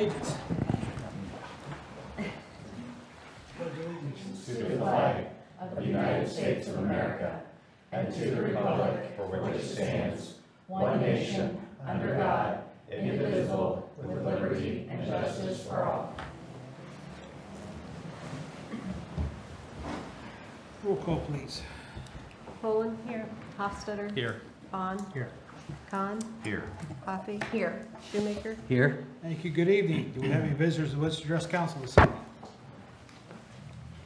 allegiance. To the flag of the United States of America and to the republic for which it stands, one nation, under God, indivisible, with liberty and justice for all. Roll call, please. Poland. Here. Hofstadter. Here. Vaughn. Here. Khan. Here. Coffee. Here. Shoemaker. Here. Thank you. Good evening. Do we have any visitors to the Woods Address Council this evening?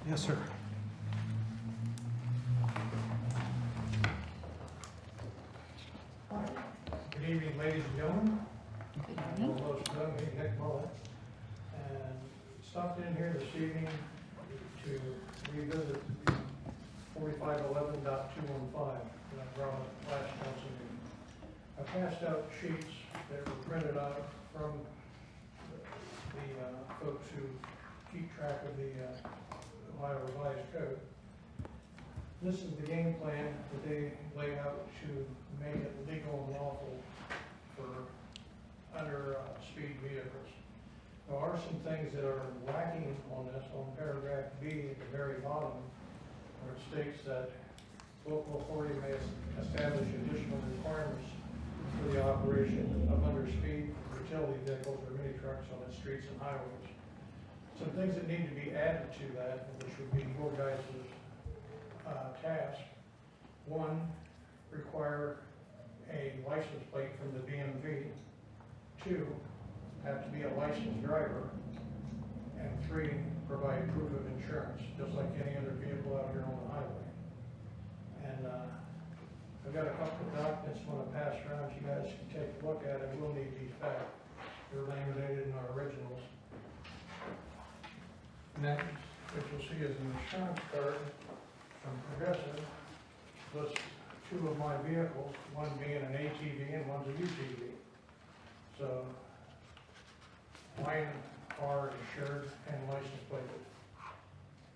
Yes, sir. Good evening, ladies and gentlemen. I'm Los Young, Nick Mullet, and stopped in here this evening to revisit 4511.215 that I brought up last council meeting. I passed out sheets that were printed out from the folks who keep track of the Ohio Revised Code. This is the game plan that they lay out to make it legal and lawful for under speed vehicles. There are some things that are lacking on this, on paragraph B at the very bottom, where it states that local authority may establish additional requirements for the operation of under speed utility vehicles or mini trucks on its streets and highways. Some things that need to be added to that, which would be your guys' task. One, require a license plate from the DMV. Two, have to be a licensed driver. And three, provide proof of insurance, just like any other vehicle out here on the highway. And I've got a couple of documents I want to pass around. You guys can take a look at it. We'll need these back. They're laminated in our originals. Next, what you'll see is an insurance card from Progressive. Lists two of my vehicles, one being an ATV and one's a UTV. So mine are insured and license plated.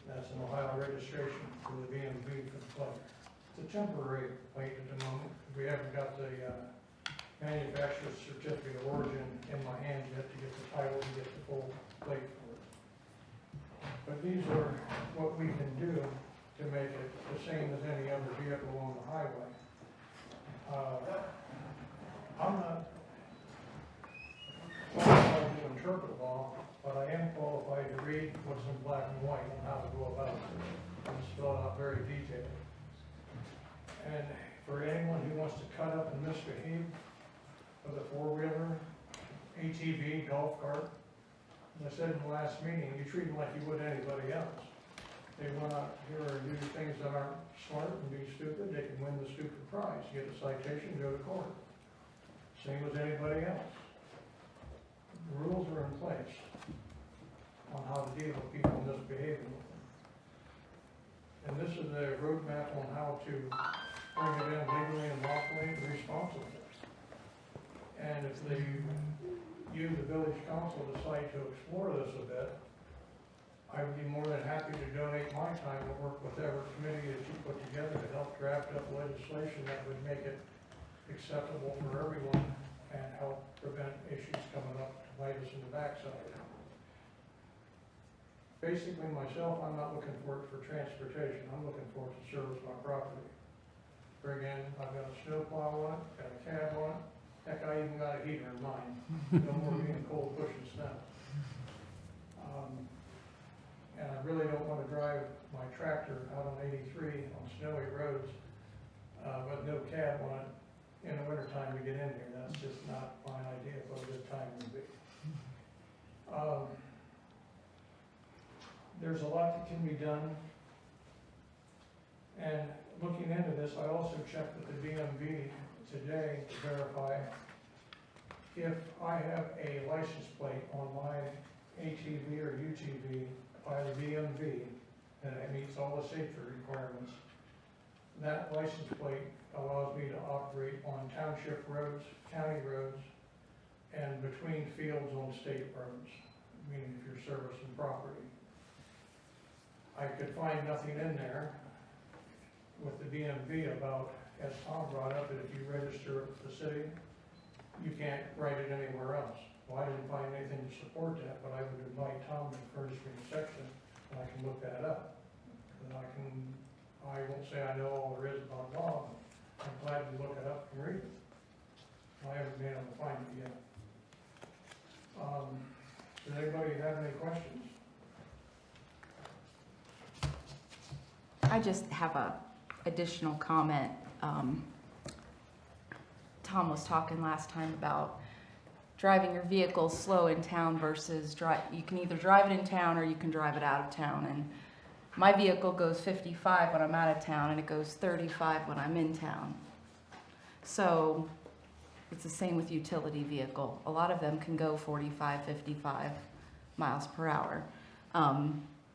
That's an Ohio registration for the DMV for the plate. It's a temporary plate at the moment. We haven't got the manufacturer's certificate of origin in my hands yet to get the title and get the full plate for it. But these are what we can do to make it the same as any other vehicle on the highway. I'm not qualified to interpret law, but I am qualified to read what's in black and white and how to go about it. And spell it out very detailed. And for anyone who wants to cut up and misbehave with a four-wheeler, ATV, golf cart, as I said in the last meeting, you treat them like you would anybody else. They went out here and do things that aren't smart and be stupid, they can win the stupid prize, get a citation, go to court. Same as anybody else. The rules are in place on how to deal with people misbehaving with them. And this is a roadmap on how to bring it in legally and lawfully and responsibly. And if you, the village council, decide to explore this a bit, I would be more than happy to donate my time to work with whatever committee that you put together to help draft up legislation that would make it acceptable for everyone and help prevent issues coming up to bite us in the backside. Basically, myself, I'm not looking for it for transportation. I'm looking for it to service my property. Bring in, I've got a snowplow on it, got a cab on it. Heck, I even got a heater in mine. No more being cold pushing snow. And I really don't want to drive my tractor out on 83 on snowy roads with no cab on it in the wintertime to get in here. That's just not my idea of what a good time would be. There's a lot that can be done. And looking into this, I also checked with the DMV today to verify if I have a license plate on my ATV or UTV by the DMV and it meets all the safety requirements, that license plate allows me to operate on township roads, county roads, and between fields on state roads, meaning if you're servicing property. I could find nothing in there with the DMV about, as Tom brought up, that if you register with the city, you can't write it anywhere else. Well, I didn't find anything to support Tom furnished me a section, and I can look that up. And I won't say I know all there is about law, but I'm glad to look it up and read it. I haven't been able to find it yet. Does anybody have any questions? I just have a additional comment. Tom was talking last time about driving your vehicle slow in town versus you can either drive it in town or you can drive it out of town. And my vehicle goes 55 when I'm out of town and it goes 35 when I'm in town. So it's the same with utility vehicle. A lot of them can go 45, 55 miles per hour.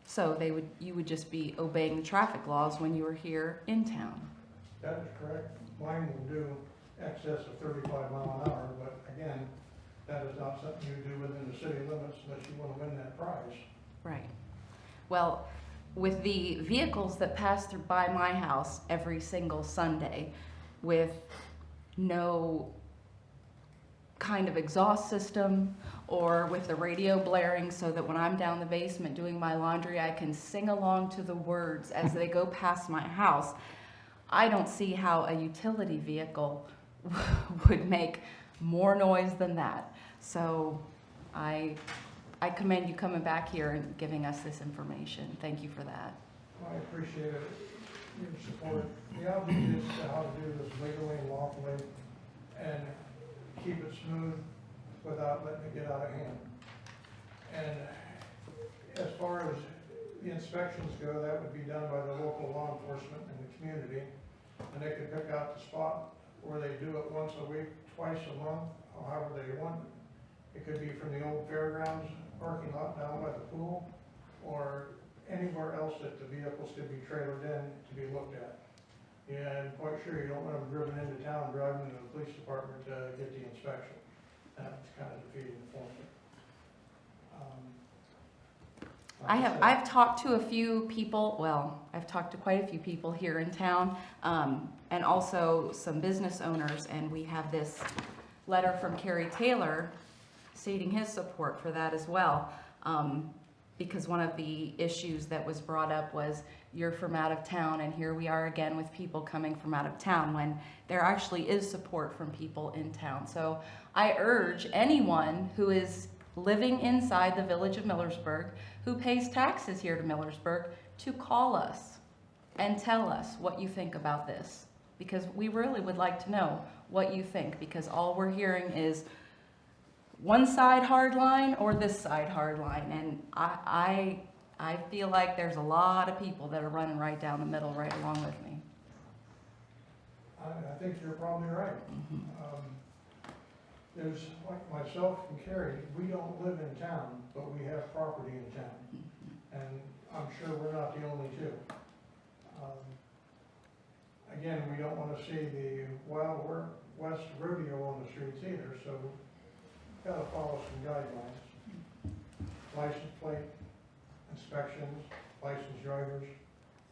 So you would just be obeying the traffic laws when you were here in town. That is correct. Mine will do excess of 35 mile an hour, but again, that is not something you do within the city limits unless you want to win that prize. Right. Well, with the vehicles that pass through by my house every single Sunday with no kind of exhaust system or with the radio blaring so that when I'm down the basement doing my laundry, I can sing along to the words as they go past my house, I don't see how a utility vehicle would make more noise than that. So I commend you coming back here and giving us this information. Thank you for that. I appreciate it, your support. The object is how to do this legally and lawfully and keep it smooth without letting it get out of hand. And as far as the inspections go, that would be done by the local law enforcement and the community. And they could pick out the spot where they do it once a week, twice a month, or however they want. It could be from the old fairgrounds parking lot down by the pool, or anywhere else that the vehicles could be trailered in to be looked at. Yeah, I'm quite sure you don't want them driven into town, driving to the police department to get the inspection. That's kind of defeating the point. I've talked to a few people, I've talked to quite a few people here in town, and also some business owners, and we have this letter from Kerry Taylor stating his support for that as well. Because one of the issues that was brought up was you're from out of town, and here we are again with people coming from out of town when there actually is support from people in town. So I urge anyone who is living inside the village of Millersburg, who pays taxes here to Millersburg, to call us and tell us what you think about this. Because we really would like to know what you think, because all we're hearing is one side hard line or this side hard line. And I feel like there's a lot of people that are running right down the middle right along with me. I think you're probably right. There's, like myself and Carrie, we don't live in town, but we have property in town. And I'm sure we're not the only two. Again, we don't want to see the Wild West rodeo on the streets either, so we've got to follow some guidelines. License plate, inspections, licensed drivers,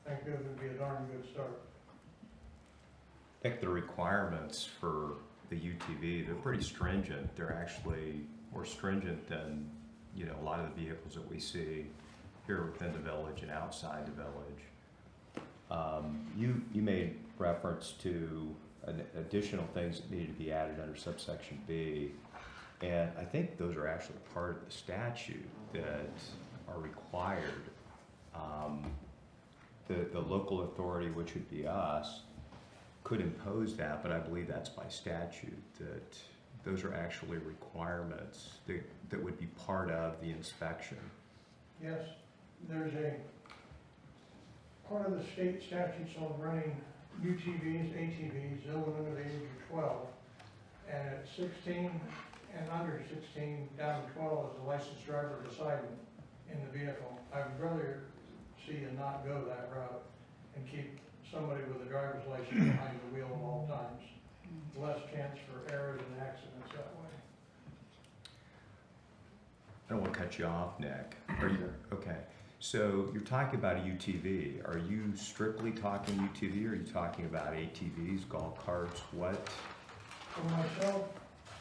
I think those would be a darn good start. I think the requirements for the UTV, they're pretty stringent. They're actually more stringent than, a lot of the vehicles that we see here within the village and outside the village. You made reference to additional things that needed to be added under subsection B, and I think those are actually part of the statute that are required. The local authority, which would be us, could impose that, but I believe that's by statute, that those are actually requirements that would be part of the inspection. Yes, there's a part of the state statutes on running UTVs, ATVs, no one under the age of 12, and at 16 and under 16, down to 12 is a licensed driver assignment in the vehicle. I would rather see you not go that route and keep somebody with a driver's license behind the wheel at all times. Less chance for errors and accidents that way. I don't want to cut you off, Nick. Are you okay? So you're talking about a UTV. Are you strictly talking UTV, or are you talking about ATVs, golf carts? What? For myself,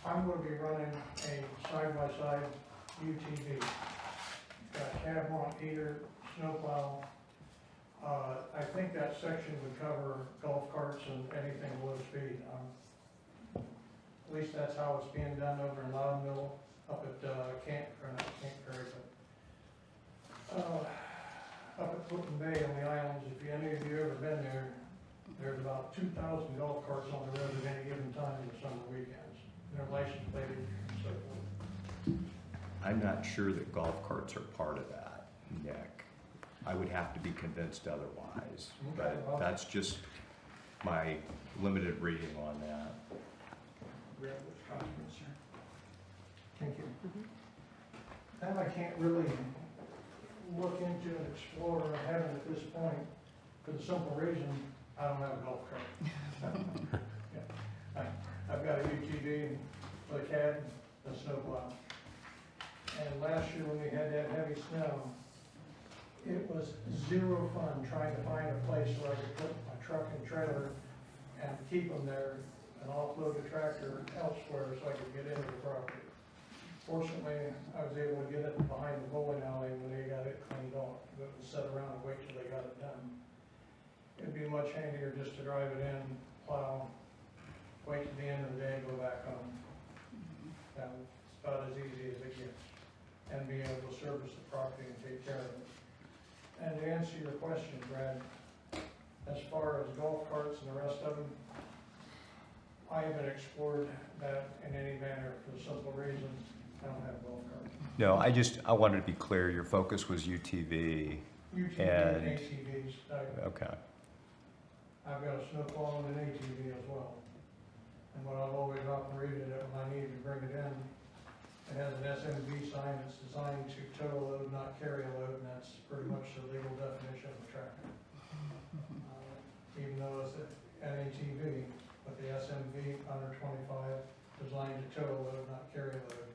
I'm going to be running a side-by-side UTV. have on either snowplow. I think that section would cover golf carts and anything low speed. At least that's how it's being done over in Loudonville, up at, not Camp Curry, but, up at Put in Bay on the islands. If any of you ever been there, there's about 2,000 golf carts on the road at any given time in the summer weekends. They're license plated and so forth. I'm not sure that golf carts are part of that, Nick. I would have to be convinced otherwise, Okay, but well- that's just my limited reading on that. Grab those documents here. Thank you. That I can't really look into and explore, I haven't at this point, for the simple reason, I don't have a golf cart. Yeah. I've got a UTV with a cab and a snowplow. And last year when we had that heavy snow, it was zero fun trying to find a place where I could put my truck and trailer and keep them there and offload the tractor elsewhere so I could get into the property. Fortunately, I was able to get it behind the bowling alley when they got it cleaned off. But to sit around and wait till they got it done. It'd be much handier just to drive it in, plow, wait till the end of the day, go back home. And it's about as easy as it gets. And be able to service the property and take care of it. And to answer your question, Brad, as far as golf carts and the rest of them, I haven't explored that in any manner for the simple reason I don't have a golf cart. No, I wanted to be clear, your focus was UTV. UTV And- and ATVs, Okay. I've got a snowplow and an ATV as well. And what I've always operated it when I need to bring it in, it has an SMV sign, it's designed to tow a load, not carry a load, and that's pretty much the legal definition of a tractor. Even though it's an ATV, but the SMV under 25, designed to tow a load, not carry a load,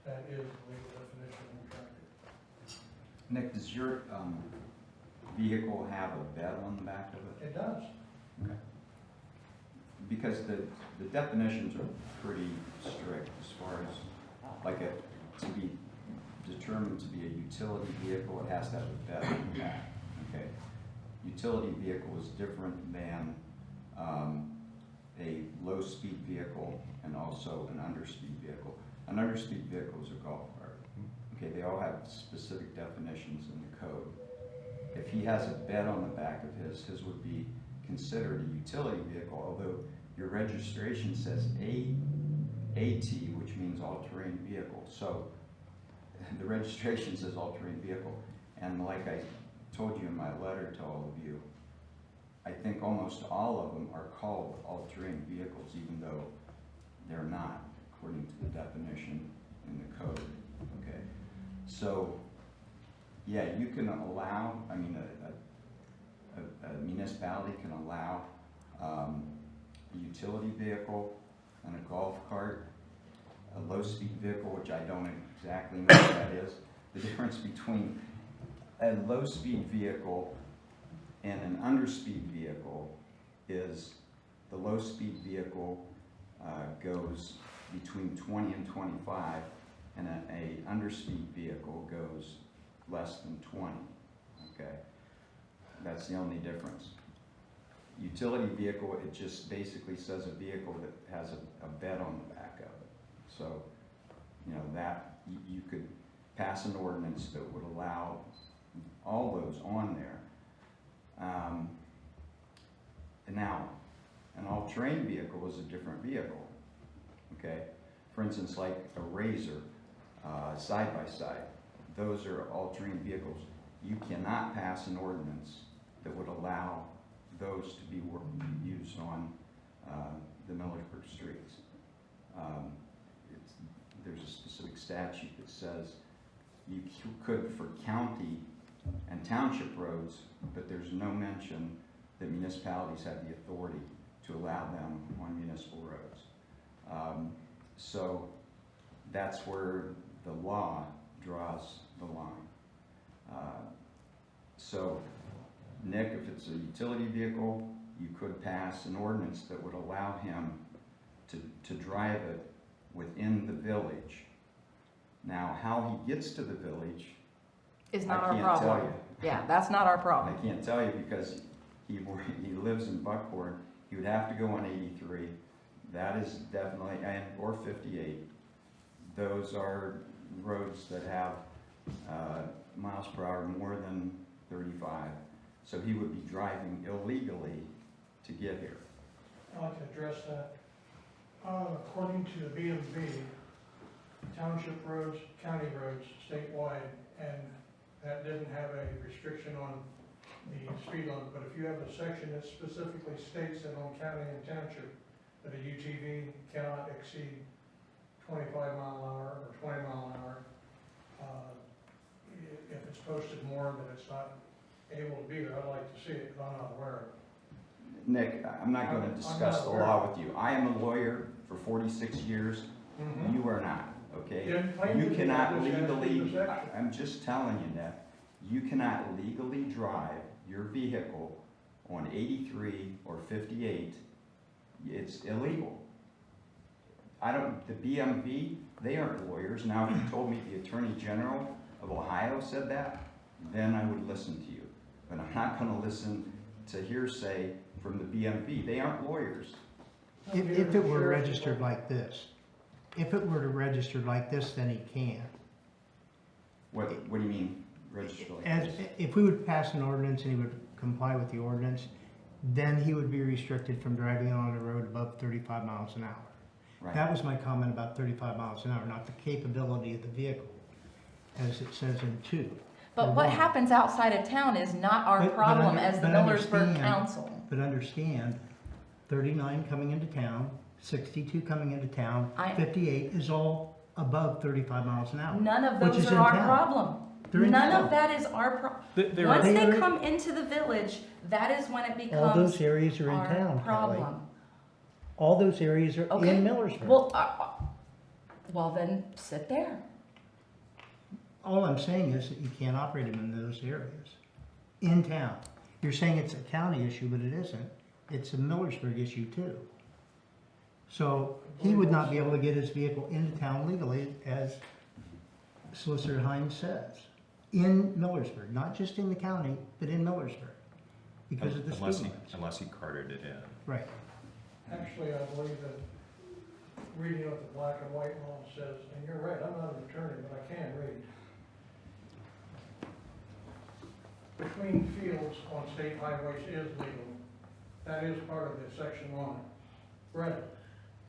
that is the legal definition of a tractor. Nick, does your vehicle have a bed on the back of it? It does. Okay. Because the definitions are pretty strict as far as, like, to be determined to be a utility vehicle, it has to have a bed on the back, okay? Utility vehicle is different than a low-speed vehicle and also an underspeed vehicle. An underspeed vehicle is a golf cart. Okay, they all have specific definitions in the code. If he has a bed on the back of his would be considered a utility vehicle, although your registration says AT, which means all-terrain vehicle. So the registration says all-terrain vehicle. And like I told you in my letter to all of you, I think almost all of them are called all-terrain vehicles, even though they're not, according to the definition in the code, okay? So, yeah, you can allow, I mean, a municipality can allow a utility vehicle and a golf cart, a low-speed vehicle, which I don't exactly know what that is. The difference between a low-speed vehicle and an underspeed vehicle is the low-speed vehicle goes between 20 and 25, and a underspeed vehicle goes less than 20, okay? That's the only difference. Utility vehicle, it just basically says a vehicle that has a bed on the back of it. So, you know, that, you could pass an ordinance that would allow all those on there. And now, an all-terrain vehicle is a different vehicle, okay? For instance, like a Razor, side-by-side, those are all-terrain vehicles. You cannot pass an ordinance that would allow those to be used on the Millersburg streets. There's a specific statute that says you could for county and township roads, but there's no mention that municipalities have the authority to allow them on municipal roads. So that's where the law draws the line. So, Nick, if it's a utility vehicle, you could pass an ordinance that would allow him to drive it within the village. Now, how he gets to the village Is not I our can't tell problem. you. Yeah, that's not our I problem. can't tell you because he lives in Buckhorn. He would have to go on 83. That is definitely, or 58. Those are roads that have miles per hour more than 35. So he would be driving illegally to get here. I'd like to address that. According to the BMV, township roads, county roads, statewide, and that didn't have a restriction on the speed limit, but if you have a section that specifically states that on county and township, that a UTV cannot exceed 25 mile an hour or 20 mile an hour, if it's posted more that it's not able to be there, I'd like to see it, but I'm not aware of it. Nick, I'm not going to discuss the law with you. I am a lawyer for 46 years. You are not, okay? Didn't claim You to be, cannot I just asked you legally, the section. I'm just telling you, Nick, you cannot legally drive your vehicle on 83 or 58. It's illegal. The BMV, they aren't lawyers. Now, if you told me the Attorney General of Ohio said that, then I would listen to you. But I'm not going to listen to hearsay from the BMV. They aren't lawyers. If it were registered like this, then he can. What do you mean, registered like As, this? if we would pass an ordinance and he would comply with the ordinance, then he would be restricted from driving on the road above 35 miles an hour. Right. That was my comment about 35 miles an hour, not the capability of the vehicle, as it says in 2. But what happens outside of town is not our But problem under- as the but Millersburg understand- Council. But understand, 39 coming into town, 62 coming into town, I- 58 is all above 35 miles an hour. None of which those is are in our town. problem. They're in None town. of that is our problem. There Once are, They they are- come into the village, that is when it All those becomes areas are in our town, Kelly. problem. All those areas are Okay. in Millersburg. Well then, sit there. All I'm saying is that you can't operate them in those areas, in town. You're saying it's a county issue, but it isn't. It's a Millersburg issue too. So he would not be able to get his vehicle into town legally, as Solicitor Hines says, in Millersburg, not just in the county, but in Millersburg, because of the speed limits. Unless he carted it in. Right. Actually, I believe that reading what the black and white law says, and you're right, I'm not an attorney, but I can read. Between fields on state highways is legal. That is part of the section 1. Read it.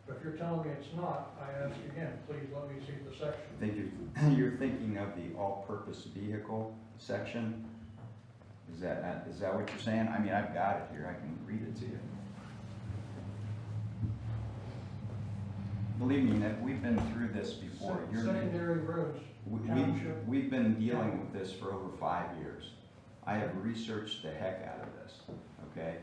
But if you're telling me it's not, I ask again, please let me see the section. I think you're thinking of the all-purpose vehicle section. Is that what you're saying? I mean, I've got it here. I can read it to you. Believe me, Nick, we've been through this before. Secondary roads, township. We've been dealing with this for over 5 years. I have researched the heck out of this, okay?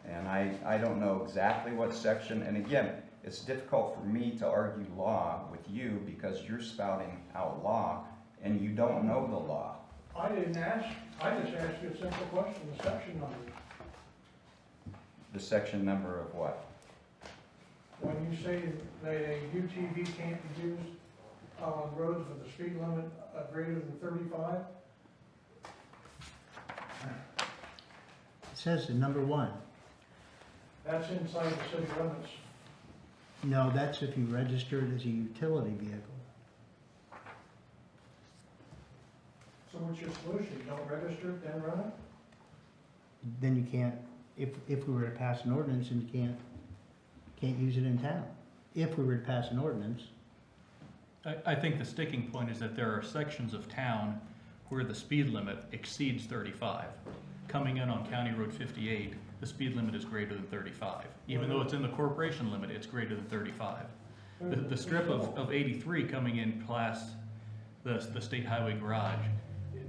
And I don't know exactly what section, and again, it's difficult for me to argue law with you because you're spouting out law and you don't know the law. I didn't ask, I just asked you a simple question, the section number. The section number of what? When you say that a UTV can't be used on roads with a speed limit greater than 35, It says in number 1. that's inside the city limits. No, that's if you register it as a utility vehicle. So what's your solution? You don't register it, then run it? Then you can't, if we were to pass an ordinance, and you can't use it in town. If we were to pass an ordinance, I think the sticking point is that there are sections of town where the speed limit exceeds 35. Coming in on County Road 58, the speed limit is greater than 35. Even though it's in the corporation limit, it's greater than 35. The strip of 83 coming in past the state highway garage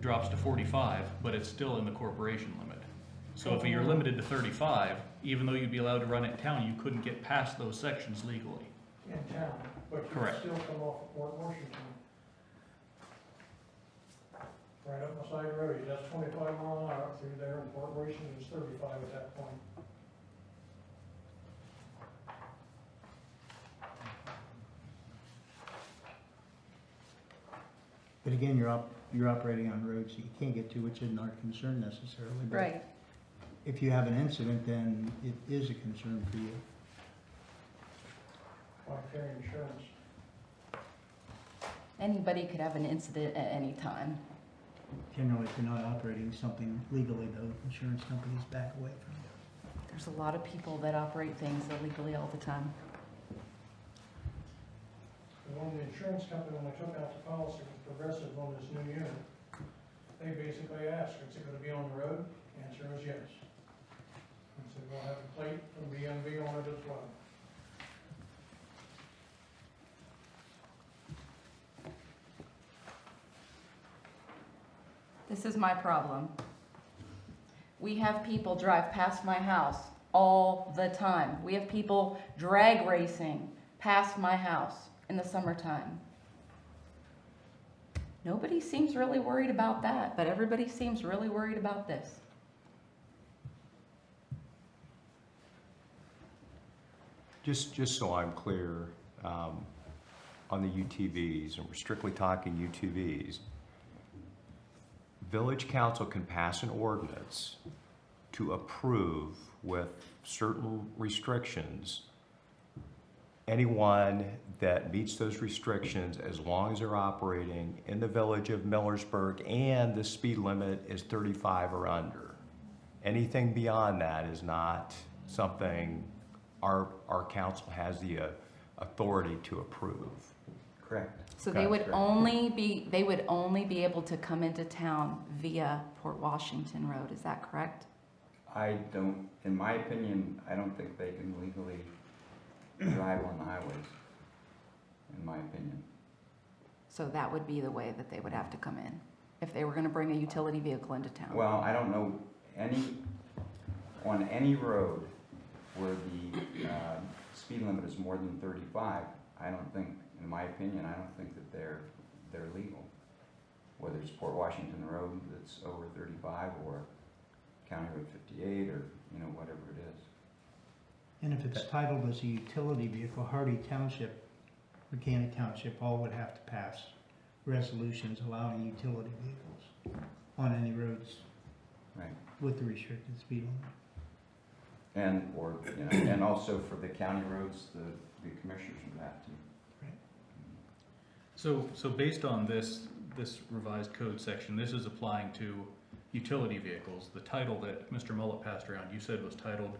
drops to 45, but it's still in the corporation limit. So if you're limited to 35, even though you'd be allowed to run it in town, you couldn't get past those sections legally. In town, but you can Correct. still come off of Port Washington. Right up the side road, that's 25 mile an hour through there, and Port Washington is 35 at that point. But again, you're operating on roads that you can't get to, which isn't our concern necessarily. but Right. If you have an incident, then it is a concern for you. Like carrying insurance. Anybody could have an incident at any time. Generally, if you're not operating something legally, though, insurance companies back away from you. There's a lot of people that operate things illegally all the time. And when the insurance company, when they took out the policy with Progressive on this new unit, they basically asked, is it gonna be on the road? The answer was yes. And so we'll have a plate from BMV on it as well. This is my problem. We have people drive past my house all the time. We have people drag racing past my house in the summertime. Nobody seems really worried about that, but everybody seems really worried about this. Just so I'm clear, on the UTVs, and we're strictly talking UTVs, Village Council can pass an ordinance to approve with certain restrictions anyone that meets those restrictions as long as they're operating in the village of Millersburg and the speed limit is 35 or under. Anything beyond that is not something our council has the authority to approve. Correct. So they would Correct. only be able to come into town via Port Washington Road, is that correct? I don't, in my opinion, I don't think they can legally drive on the highways, in my opinion. So that would be the way that they would have to come in, if they were gonna bring a utility vehicle into town. Well, I don't know on any road where the speed limit is more than 35, I don't think, in my opinion, I don't think that they're legal. Whether it's Port Washington Road that's over 35 or County Road 58 or, whatever it is. And if it's titled as a utility vehicle, Hardy Township, Mechanic Township, all would have to pass resolutions allowing utility vehicles on any roads Right. with the restricted speed limit. And also for the county roads, the commissioners would have to. So based on this revised code section, this is applying to utility vehicles. The title that Mr. Mullet passed around, you said was titled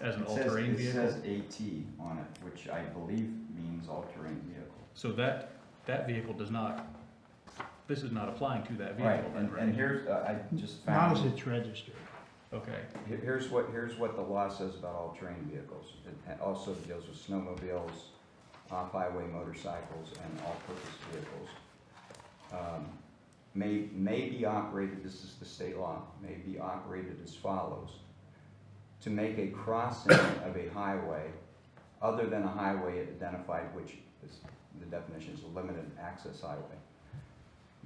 as an all-terrain vehicle? It says AT on it, which I believe means all-terrain vehicle. So that vehicle does not, this is not applying to that Right, vehicle then, right? and here's, I just Not as found, it's registered. Okay, here's what the law says about all-terrain vehicles. It also deals with snowmobiles, off-highway motorcycles, and all-purpose vehicles. May be operated, this is the state law, may be operated as follows. To make a crossing of a highway, other than a highway identified, which is, the definition is a limited access highway.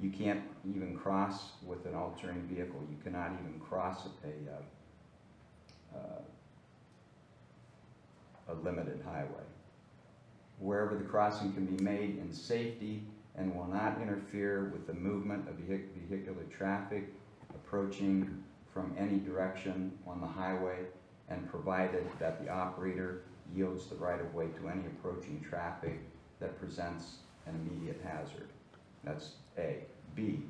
You can't even cross with an all-terrain vehicle. You cannot even cross a limited highway. Wherever the crossing can be made in safety and will not interfere with the movement of vehicular traffic approaching from any direction on the highway, and provided that the operator yields the right-of-way to any approaching traffic that presents an immediate hazard. That's A. B.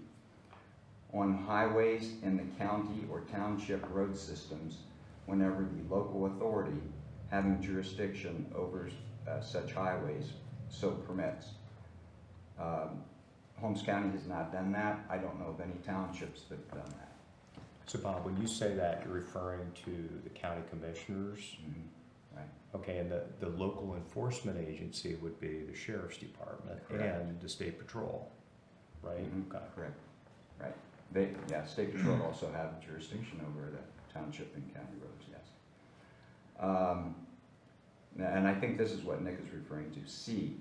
On highways in the county or township road systems, whenever the local authority having jurisdiction over such highways so permits. Holmes County has not done that. I don't know of any townships that have done that. So Bob, when you say that, you're referring to the county commissioners? Right. Okay, and the local enforcement agency would be the sheriff's department Correct. and the state patrol, right? Mhm, Okay. correct. Right. State Patrol also have jurisdiction over the township and county roads, yes. And I think this is what Nick is referring to. C.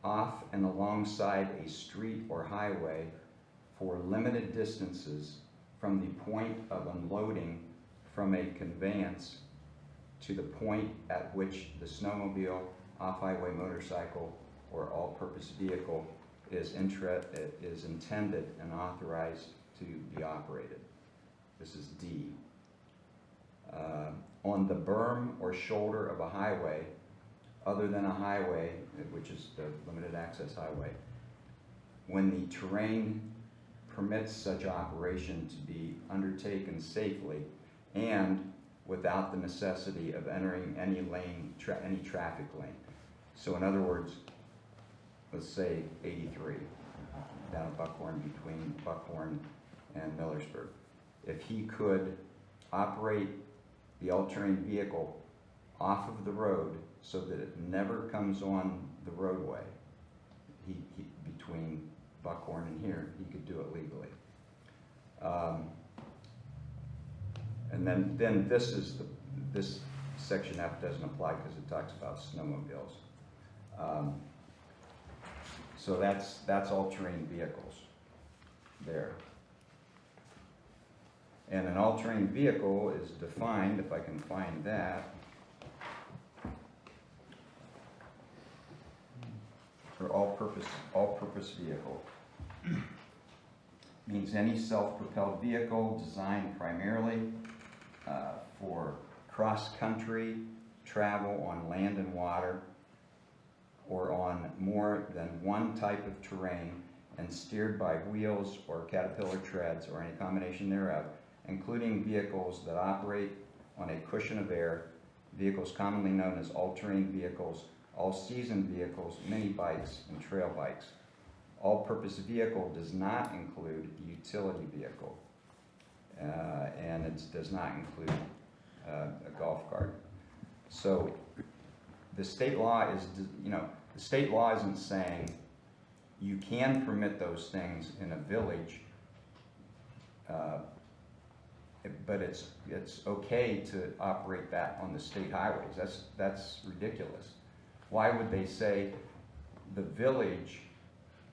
Off and alongside a street or highway for limited distances from the point of unloading from a conveyance to the point at which the snowmobile, off-highway motorcycle, or all-purpose vehicle is intended and authorized to be operated. This is D. On the berm or shoulder of a highway, other than a highway, which is the limited access highway, when the terrain permits such operation to be undertaken safely and without the necessity of entering any lane, any traffic lane. So in other words, let's say 83, down at Buckhorn, between Buckhorn and Millersburg. If he could operate the all-terrain vehicle off of the road so that it never comes on the roadway, between Buckhorn and here, he could do it legally. And then this section F doesn't apply because it talks about snowmobiles. So that's all-terrain vehicles there. And an all-terrain vehicle is defined, if I can find that, for all-purpose vehicle. Means any self-propelled vehicle designed primarily for cross-country travel on land and water, or on more than one type of terrain, and steered by wheels or caterpillar treads or any combination thereof, including vehicles that operate on a cushion of air, vehicles commonly known as all-terrain vehicles, all-season vehicles, mini bikes, and trail bikes. All-purpose vehicle does not include utility vehicle, and it does not include a golf cart. So the state law is, the state law isn't saying you can permit those things in a village, but it's okay to operate that on the state highways. That's ridiculous. Why would they say the village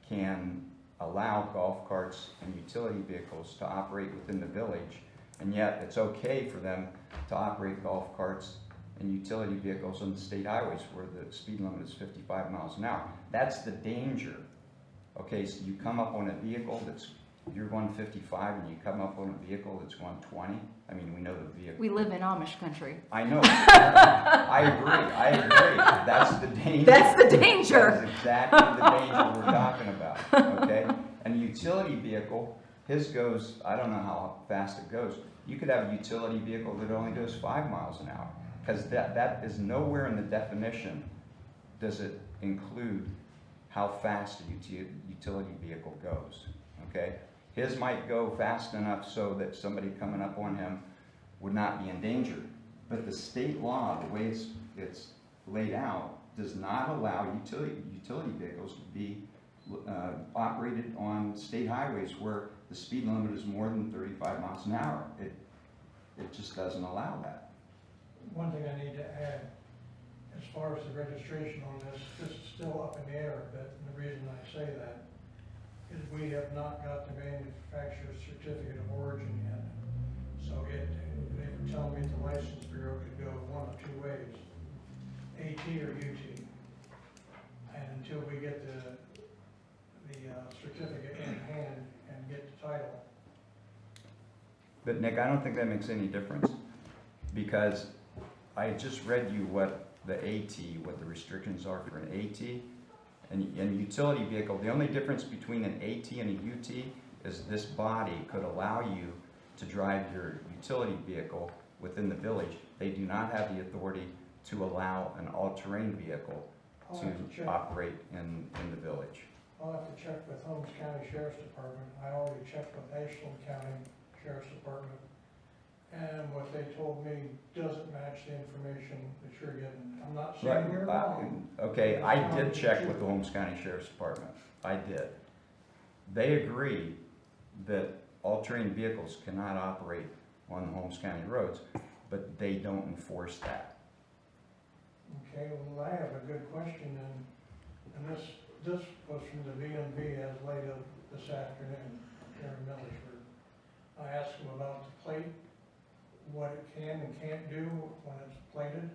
can allow golf carts and utility vehicles to operate within the village, and yet it's okay for them to operate golf carts and utility vehicles on the state highways where the speed limit is 55 miles an hour? That's the danger. Okay, so you come up on a vehicle you're going 55 and you come up on a vehicle that's going 20. I mean, we know the vehicle. We live in Amish country. I know. I agree. That's the danger. That's the danger. That's exactly the danger we're talking about, okay? And a utility vehicle, his goes, I don't know how fast it goes. You could have a utility vehicle that only goes 5 miles an hour, because that is nowhere in the definition does it include how fast a utility vehicle goes, okay? His might go fast enough so that somebody coming up on him would not be in danger. But the state law, the way it's laid out, does not allow utility vehicles to be operated on state highways where the speed limit is more than 35 miles an hour. It just doesn't allow that. One thing I need to add, as far as the registration on this is still up in the air a bit, and the reason I say that is we have not got the manufacturer's certificate of origin yet. So they were telling me the license bureau could go one of two ways, AT or UT. And until we get the certificate in hand and get the title. But Nick, I don't think that makes any difference, because I just read you what the restrictions are for an AT and utility vehicle. The only difference between an AT and a UT is this body could allow you to drive your utility vehicle within the village. They do not have the authority to allow an all-terrain vehicle to operate in the village. I'll have to check with Holmes County Sheriff's Department. I already checked with Ashland County Sheriff's Department. And what they told me doesn't match the information that you're getting. I'm not saying you're wrong. Okay, I did check with the Holmes County Sheriff's Department. I did. They agree that all-terrain vehicles cannot operate on the Holmes County roads, but they don't enforce that. Okay, well, I have a good question, and this was from the VMV as late of this afternoon here in Millersburg. I asked them about the plate, what it can and can't do when it's plated,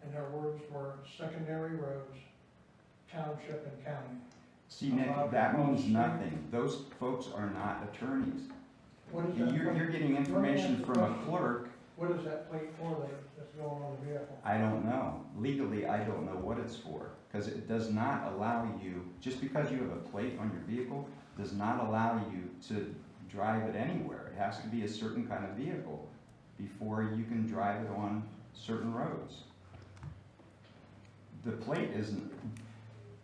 and their words were secondary roads, township and county. See, Nick, that means nothing. Those folks are not attorneys. What is that? You're getting information from a clerk. What is that plate for that's going on the vehicle? I don't know. Legally, I don't know what it's for, because it does not allow you, just because you have a plate on your vehicle, does not allow you to drive it anywhere. It has to be a certain kind of vehicle before you can drive it on certain roads. The plate isn't,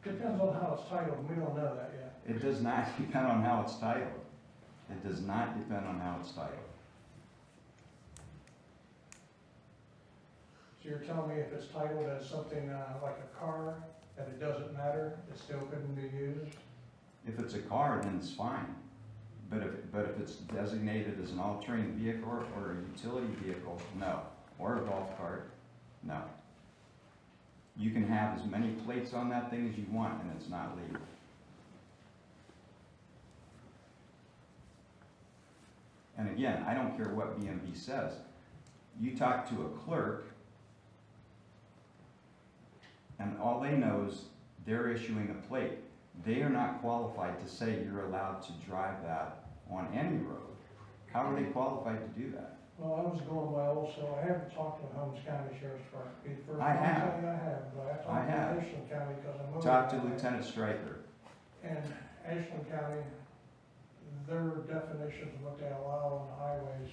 Depends on how it's titled, and we don't know that yet. it does not depend on how it's titled. It does not depend on how it's titled. So you're telling me if it's titled as something like a car, that it doesn't matter, it still couldn't be used? If it's a car, then it's fine. But if it's designated as an all-terrain vehicle or a utility vehicle, no. Or a golf cart, no. You can have as many plates on that thing as you want, and it's not legal. And again, I don't care what BMV says. You talk to a clerk, and all they know is they're issuing a plate. They are not qualified to say you're allowed to drive that on any road. How are they qualified to do that? Well, I was going by also, I haven't talked to the Holmes County Sheriff's Department. Be the first I one to have. tell you I have, but I I talked have. to Ashland County because I'm over. Talk to there. Lieutenant Stryker. And Ashland County, their definitions of what they allow on the highways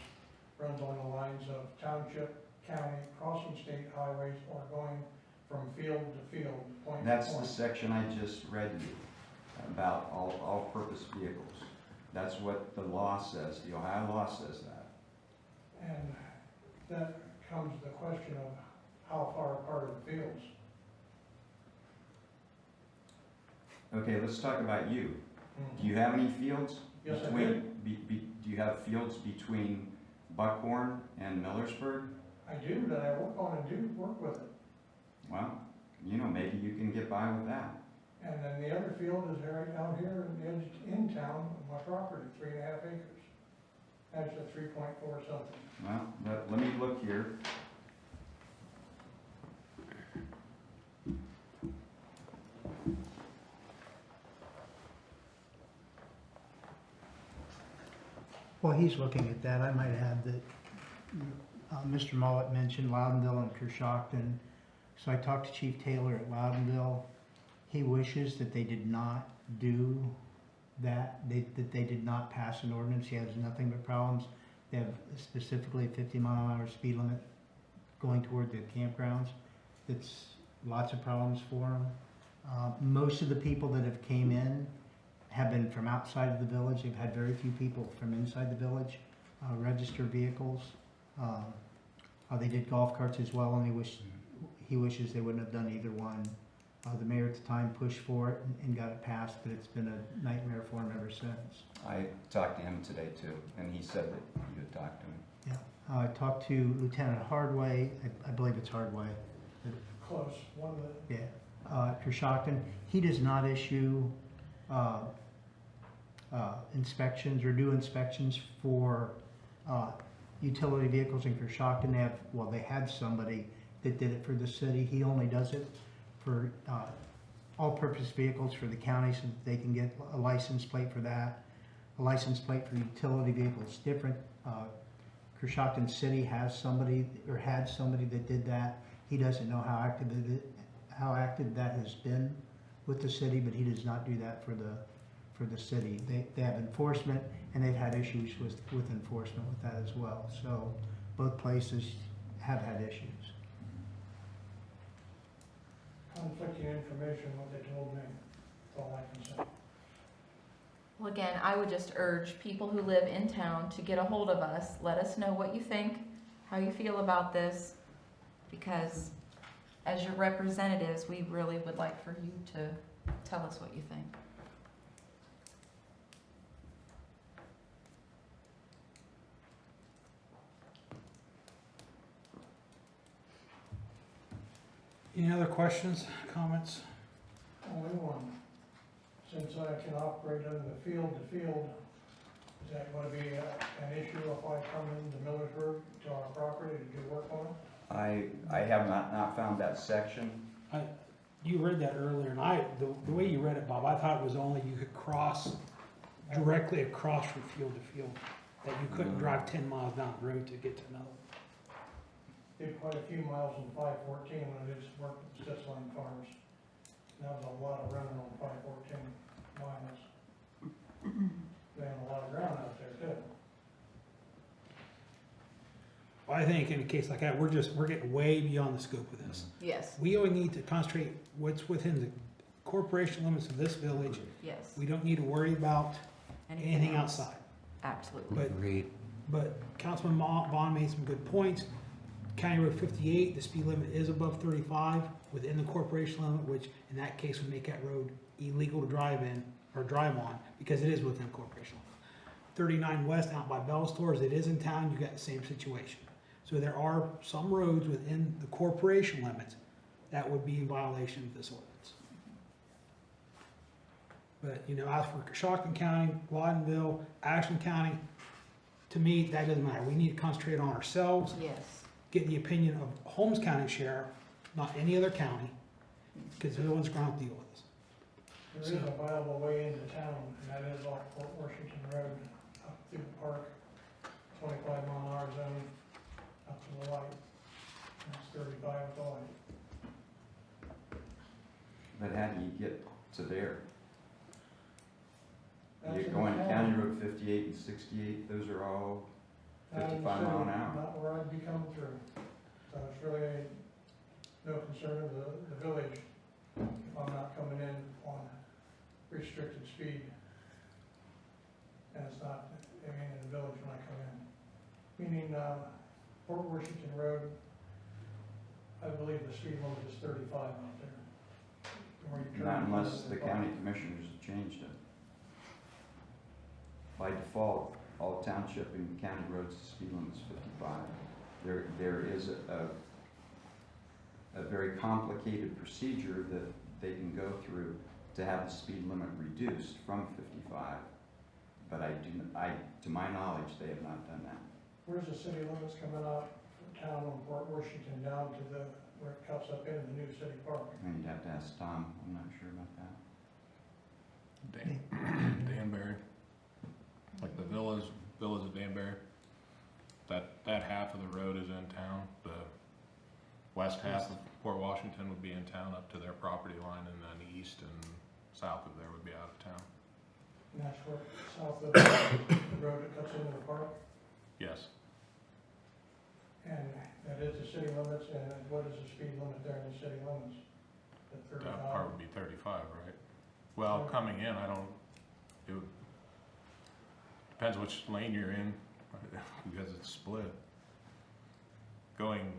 runs on the lines of township, county, crossing state highways, or going from field to field, point to That's the point. section I just read you about all-purpose vehicles. That's what the law says. The Ohio law says that. And that comes to the question of how far apart are the fields? Okay, let's talk about you. Mm-hmm. Do you have any fields? Yes, I between? Do you have fields between Buckhorn and Millersburg? I do, that I work on and do work with it. Well, you know, maybe you can get by with that. And then the other field is right down here in the edge, in town, of my property, 3.5 acres. Actually, 3.4 something. Well, let me look here. While he's looking at that, I might add that Mr. Mullet mentioned Loudonville and Kershawton. So I talked to Chief Taylor at Loudonville. He wishes that they did not do that, that they did not pass an ordinance. He has nothing but problems. They have specifically a 50-mile-an-hour speed limit going toward the campgrounds. It's lots of problems for them. Most of the people that have came in have been from outside of the village. They've had very few people from inside the village register vehicles. They did golf carts as well, and he wishes they wouldn't have done either one. The mayor at the time pushed for it and got it passed, but it's been a nightmare for him ever since. I talked to him today too, and he said that you had talked to him. Yeah, I talked to Lieutenant Hardway. I believe it's Hardway. Close, one of the, Yeah, Kershawton. He does not issue inspections or do inspections for utility vehicles in Kershawton. They had somebody that did it for the city. He only does it for all-purpose vehicles for the county so that they can get a license plate for that. A license plate for utility vehicles different. Kershawton City has somebody or had somebody that did that. He doesn't know how active that has been with the city, but he does not do that for the city. They have enforcement, and they've had issues with enforcement with that as well. So both places have had issues. conflicting information, what they told me, that's all I can say. Well, again, I would just urge people who live in town to get a hold of us. Let us know what you think, how you feel about this, because as your representatives, we really would like for you to tell us what you think. Any other questions, comments? Only one. Since I can operate under the field to field, is that going to be an issue if I come into Millersburg to our property to do work on it? I have not found that section. You read that earlier, and the way you read it, Bob, I thought it was only you could cross directly across from field to field, that you couldn't drive 10 miles down the road to get to another. Did quite a few miles on 514 when I just worked at Stitchline Farms. That was a lot of running on 514 miles. They have a lot of ground out there too. Well, I think in a case like that, we're getting way beyond the scope of this. Yes, We only need to concentrate what's within the corporation limits of this village. yes. We don't need to worry about anything else? outside. Absolutely. But Councilman Bond made some good points. County Road 58, the speed limit is above 35 within the corporation limit, which in that case would make that road illegal to drive in or drive on because it is within corporation limit. 39 West out by Bell Stores, it is in town, you got the same situation. So there are some roads within the corporation limits that would be in violation of this ordinance. But, you know, as for Coshocton County, Waddinville, Ashland County, to me, that doesn't matter. We need to concentrate on ourselves, Yes, get the opinion of Holmes County Sheriff, not any other county, because they're the ones going to have to deal with this. There is a viable way into town, and that is off Fort Washington Road, up through the park, 25-mile-an-hour zone, up to the light. That's 35 at the light. But how do you get to there? That's You're in going to town. County Road 58 and 68, those are all Not in the 55 mile an city, hour. Not where I'd be coming through. So it's really no concern of the village if I'm not coming in on restricted speed. And it's not, I mean, in the village when I come in. Meaning, Fort Washington Road, I believe the speed limit is 35 out there. Where you turn Not unless into the county commissioners have changed it. By default, all township and county roads, the speed limit is 55. There is a very complicated procedure that they can go through to have the speed limit reduced from 55. But to my knowledge, they have not done that. Where's the city limits coming out from town on Fort Washington down to where it cuts up into the new city park? And you'd have to ask Tom, I'm not sure about that. Danbury, like the villas of Danbury, that half of the road is in town. The west half of Port Washington would be in town up to their property line, and then east and south of there would be out of town. And that's where, south of the road that cuts into the park? Yes, And that is the city limits, and what is the speed limit there in the city limits? At that 35? part would be 35, right? Well, coming in, it would, depends which lane you're in, because it's split. Going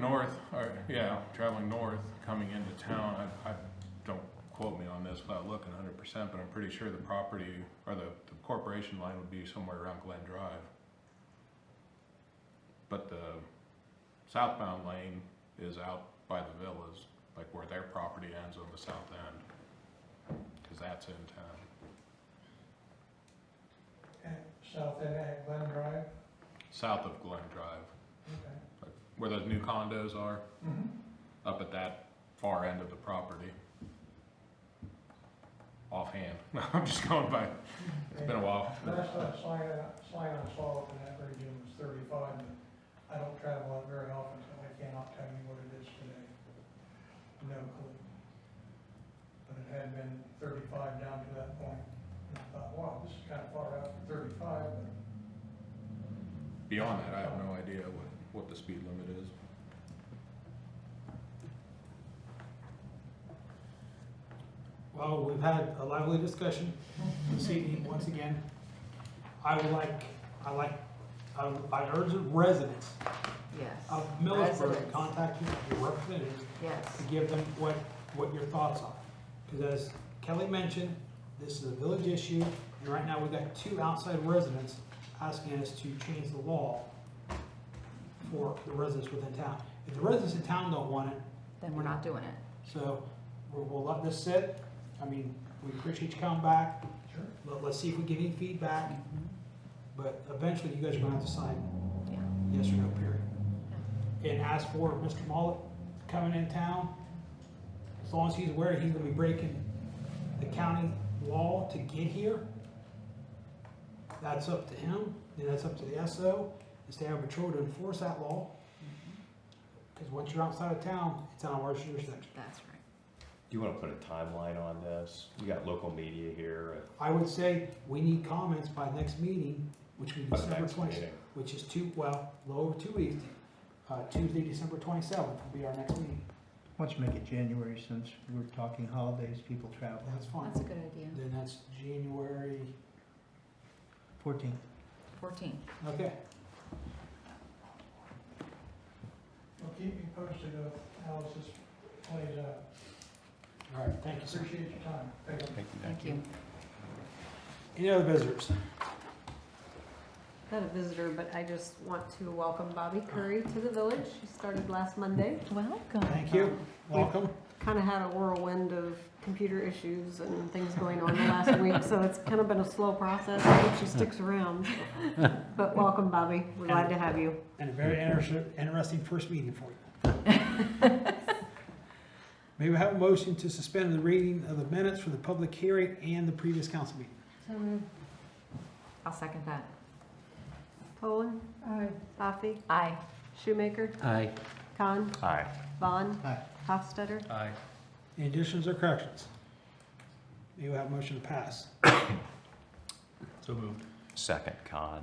north, or, yeah, traveling north, coming into town, I don't quote me on this without looking 100%, but I'm pretty sure the property, or the corporation line would be somewhere around Glen Drive. But the southbound lane is out by the villas, like where their property ends on the south end, because that's in town. At south end at Glen Drive? South of Glen Drive, Okay. like where those new condos are, Mm-hmm. up at that far end of the property. Offhand, I'm just going by, it's been a while. Last sign I saw in that region was 35, but I don't travel it very often, so I cannot tell you what it is today. No clue. But it had been 35 down to that point. And I thought, wow, this is kind of far out for 35, but Beyond that, I have no idea what the speed limit is. Well, we've had a lively discussion this evening, once again. I urge the residents yes, of Millersburg to Residents. contact your representatives yes, to give them what your thoughts are. Because as Kelly mentioned, this is a village issue, and right now we've got 2 outside residents asking us to change the law for the residents within town. If the residents in town don't want it, then we're not doing it. so we'll let this sit. I mean, we appreciate you coming back. sure. Let's see if we get any feedback, but eventually you guys are gonna have to decide Yeah, yes or no, period. And as for Mr. Mullet, coming in town, as long as he's aware he's gonna be breaking the county law to get here, that's up to him, and that's up to the SO, the State Highway Patrol to enforce that law. Because once you're outside of town, it's on our jurisdiction. That's right. Do you wanna put a timeline on this? You got local media here. I would say we need comments by next meeting, which would be By the December next 20th, meeting. which is little over 2 weeks. Tuesday, December 27th will be our next meeting. Why don't you make it January, since we're talking holidays, people travel. That's fine. That's a good idea. Then that's January, 14th. 14. okay. Well, keep me posted of how this plays out. All right, thank you, sir. Appreciate your time. Thank you. Thank you. Any other visitors? Not a visitor, but I just want to welcome Bobby Curry to the village. She started last Monday. Welcome. Thank you. Welcome. Kind of had a whirlwind of computer issues and things going on the last week, so it's kind of been a slow process. I hope she sticks around. But welcome, Bobby. We're glad to have you. And a very interesting first meeting for you. May we have a motion to suspend the reading of the minutes for the public hearing and the previous council meeting? I'll second that. Poland? Aye. Coffee? Aye. Shoemaker? Aye. Khan? Aye. Vaughn? Aye. Hofstadter? Aye. Any additions or corrections? May we have a motion to pass? So moved. Second, Con.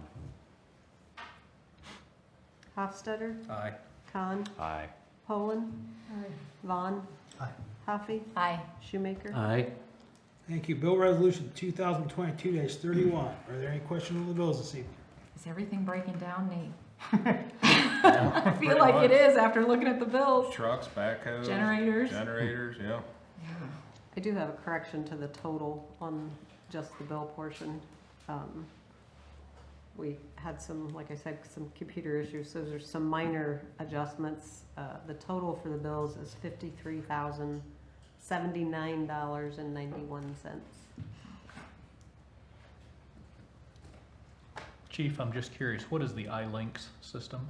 Hofstadter? Aye. Khan? Aye. Poland? Vaughn? Aye. Coffee? Aye. Shoemaker? Aye. Thank you. Bill Resolution 2022-31. Are there any questions on the bills this evening? Is everything breaking down, Nate? I feel like it is after looking at the bills. Trucks, backhoes. Generators. Generators, yeah. I do have a correction to the total on just the bill portion. We had some, like I said, some computer issues, so there's some minor adjustments. The total for the bills is $53,079.91. Chief, I'm just curious, what is the iLinks system?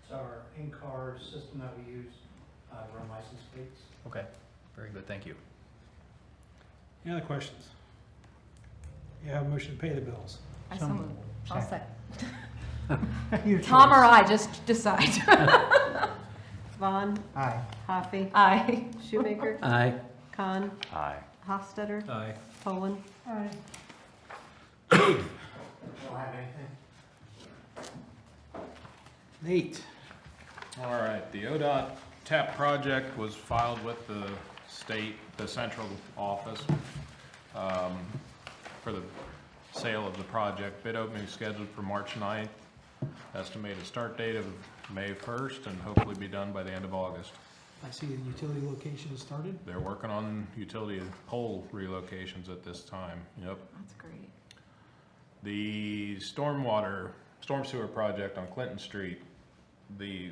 It's our in-car system that we use, run license plates. Okay, very good, thank you. Any other questions? You have a motion to pay the bills. I So so moved. I'll second. second. Your Tom or choice. I, just decide. Vaughn, Aye. Coffee, Aye. Shoemaker, Aye. Khan, Aye. Hofstadter, Aye. Poland. Nate? All right, the ODOT TAP project was filed with the state, the central office, for the sale of the project. Bid opening is scheduled for March 9th. Estimated start date of May 1st, and hopefully be done by the end of August. I see the utility location has started. They're working on utility pole relocations at this time, yep. That's great. The storm sewer project on Clinton Street, the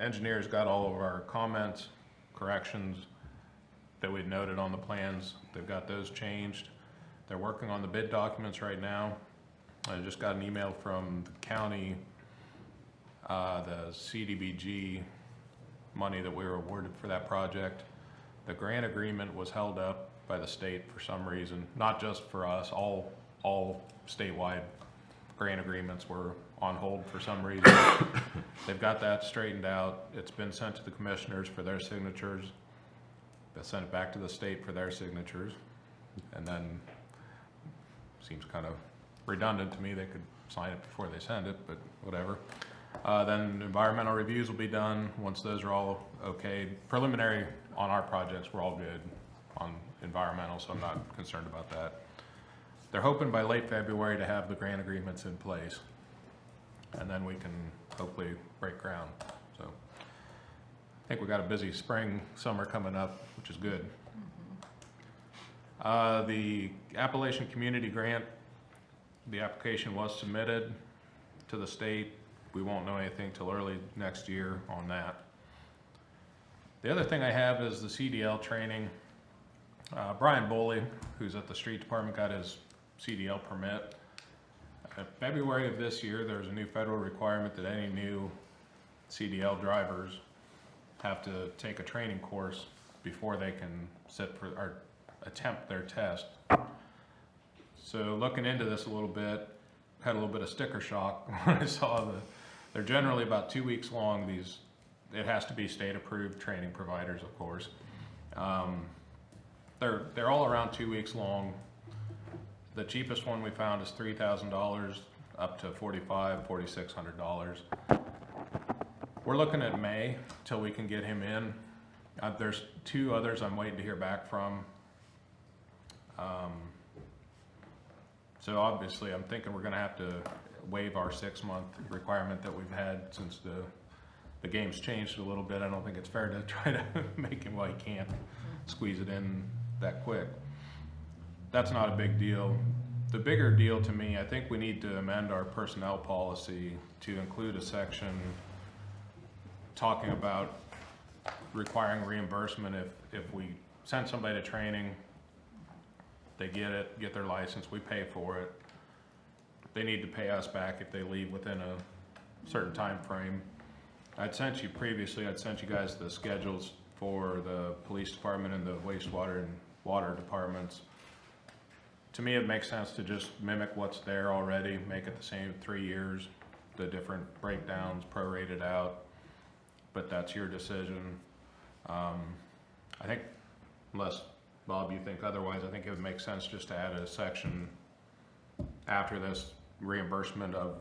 engineers got all of our comments, corrections that we'd noted on the plans. They've got those changed. They're working on the bid documents right now. I just got an email from the county, the CDBG money that we were awarded for that project. The grant agreement was held up by the state for some reason, not just for us, all statewide grant agreements were on hold for some reason. They've got that straightened out. It's been sent to the commissioners for their signatures. They sent it back to the state for their signatures. And then, seems kind of redundant to me, they could sign it before they send it, but whatever. Then environmental reviews will be done. Once those are all okay, preliminary on our projects, we're all good on environmental, so I'm not concerned about that. They're hoping by late February to have the grant agreements in place, and then we can hopefully break ground. So I think we got a busy spring, summer coming up, which is good. The Appalachian Community Grant, the application was submitted to the state. We won't know anything till early next year on that. The other thing I have is the CDL training. Brian Boley, who's at the street department, got his CDL permit. In February of this year, there's a new federal requirement that any new CDL drivers have to take a training course before they can sit for, or attempt their test. So looking into this a little bit, had a little bit of sticker shock when I saw they're generally about 2 weeks long. These, it has to be state approved training providers, of course. They're all around 2 weeks long. The cheapest one we found is $3,000 up to $4,600. We're looking at May till we can get him in. There's 2 others I'm waiting to hear back from. So obviously I'm thinking we're gonna have to waive our 6-month requirement that we've had since the game's changed a little bit. I don't think it's fair to try to make him, well, he can't squeeze it in that quick. That's not a big deal. The bigger deal to me, I think we need to amend our personnel policy to include a section talking about requiring reimbursement if we send somebody to training, they get their license, we pay for it. They need to pay us back if they leave within a certain time frame. I'd sent you guys the schedules for the police department and the wastewater and water departments. To me, it makes sense to just mimic what's there already, make it the same 3 years, the different breakdowns prorated out, but that's your decision. I think, unless Bob, you think otherwise, I think it would make sense just to add a section after this, reimbursement of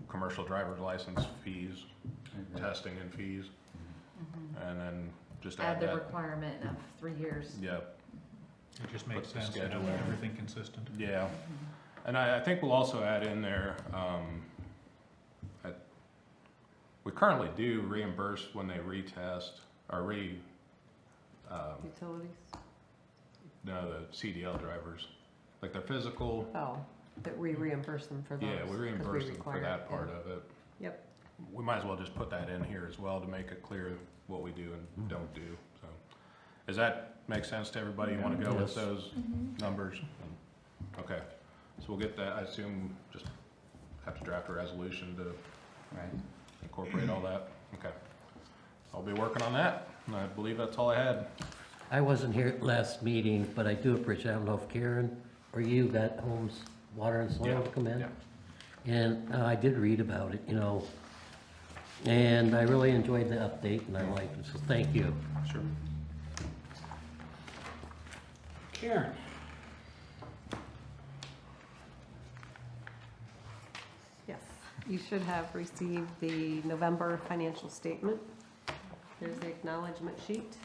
commercial driver's license fees, testing and fees, and then just Add add the that. requirement of 3 years. Yep. It just Put makes the sense to schedule have in. everything consistent. Yeah, and I think we'll also add in there, we currently do reimburse when they retest, or Utilities? no, the CDL drivers, like their physical, Oh, that we reimburse them for those. yeah, we 'cause reimburse them for require that it, part yeah. of it. Yep. We might as well just put that in here as well to make it clear what we do and don't do, so. Does that make sense to everybody? You wanna go with Yes. those numbers? Okay, so we'll get that, I assume, just have to draft a resolution to Right. incorporate all that? Okay. I'll be working on that, and I believe that's all I had. I wasn't here at last meeting, but I do appreciate, I don't know if Karen or you got Holmes Water and Soil to come in? Yeah. And I did read about it, and I really enjoyed the update and I liked it, so thank you. Sure. Karen? Yes, you should have received the November financial statement. There's the acknowledgement sheet.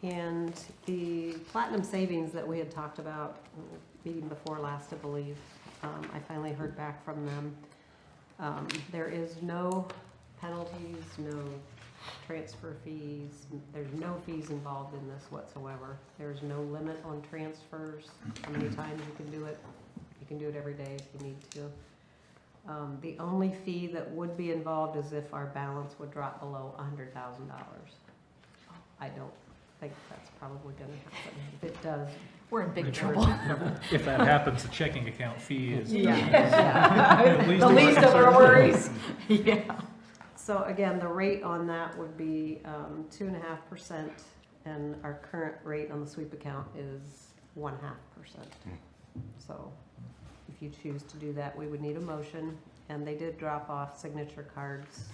And the platinum savings that we had talked about, meeting before last, I believe, I finally heard back from them. There is no penalties, no transfer fees, there's no fees involved in this whatsoever. There's no limit on transfers, how many times you can do it. You can do it every day if you need to. The only fee that would be involved is if our balance would drop below $100,000. I don't think that's probably gonna happen. If it does, We're in big We're- trouble. If that happens, the checking account fee is. yeah. At least The it's- least of our worries. Yeah. So again, the rate on that would be 2.5%, and our current rate on the sweep account is 0.5%. So if you choose to do that, we would need a motion, and they did drop off signature cards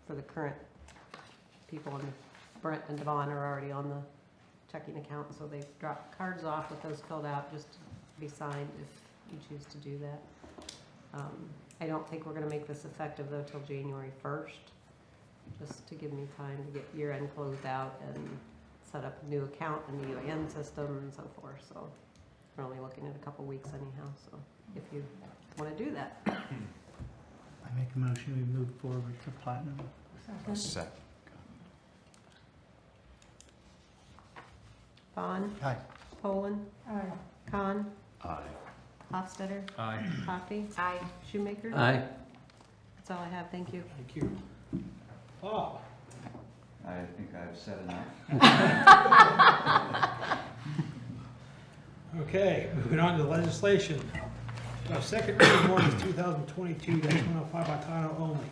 for the current people, and Brent and Devon are already on the checking account, so they've dropped cards off with those filled out just to be signed if you choose to do that. I don't think we're gonna make this effective though till January 1st, just to give me time to get year-end closed out and set up a new account in the UAN system and so forth, so we're only looking at a couple weeks anyhow, so if you wanna do that. I make a motion, we move forward to platinum. Second. Vaughn, Aye. Poland, Khan, Aye. Hofstadter, Aye. Coffey, Aye. Shoemaker. Aye. That's all I have, thank you. Thank you. Bob? I think I've said enough. Okay, moving on to legislation. Second reading of ordinance 2022-105 by title only.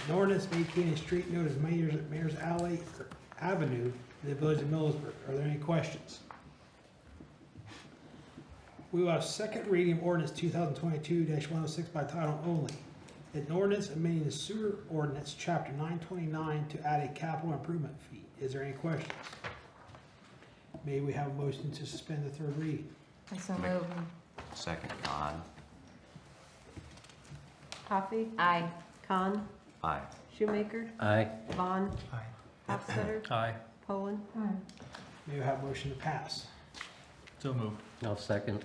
An ordinance vacating a street known as Mayor's Alley or Avenue in the village of Millersburg. Are there any questions? We will have second reading of ordinance 2022-106 by title only. An ordinance amending the sewer ordinance, chapter 929, to add a capital improvement fee. Is there any questions? May we have a motion to suspend the third reading? I so move. Second, Khan. Coffee? Aye. Khan? Aye. Shoemaker? Aye. Vaughn? Aye. Hofstadter? Aye. Poland? May we have a motion to pass? So moved. I'll second.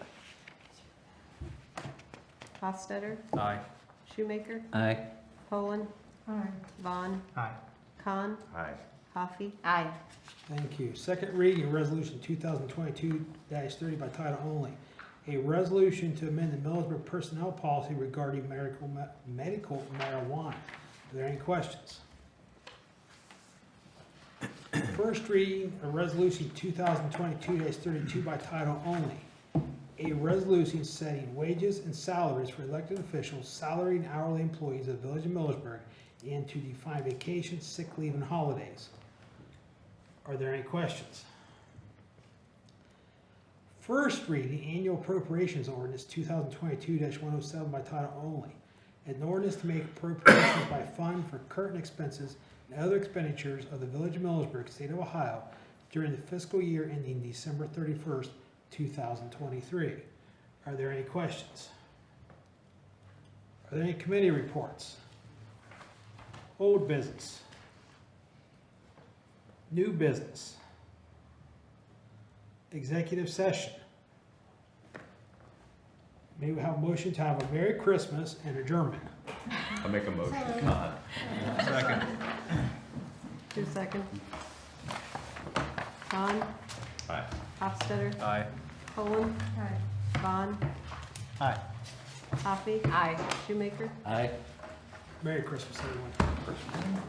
Hofstadter? Aye. Shoemaker? Aye. Poland? Vaughn? Aye. Khan? Aye. Coffee? Aye. Thank you. Second reading of resolution 2022-30 by title only. A resolution to amend the Millersburg personnel policy regarding medical marijuana. Are there any questions? First reading of resolution 2022-32 by title only. A resolution setting wages and salaries for elected officials, salaried and hourly employees of the village of Millersburg, and to define vacation, sick leave, and holidays. Are there any questions? First reading, annual appropriations ordinance 2022-107 by title only. An ordinance to make appropriations by fund for current expenses and other expenditures of the village of Millersburg, state of Ohio, during the fiscal year ending December 31st, 2023. Are there any questions? Are there any committee reports? Old business. New business. Executive session. May we have a motion to have a Merry Christmas and adjournment? I'll make a motion, Khan. Second. 2 seconds. Khan? Aye. Hofstadter? Aye. Poland? Vaughn? Aye. Coffee? Aye. Shoemaker? Aye. Merry Christmas, everyone.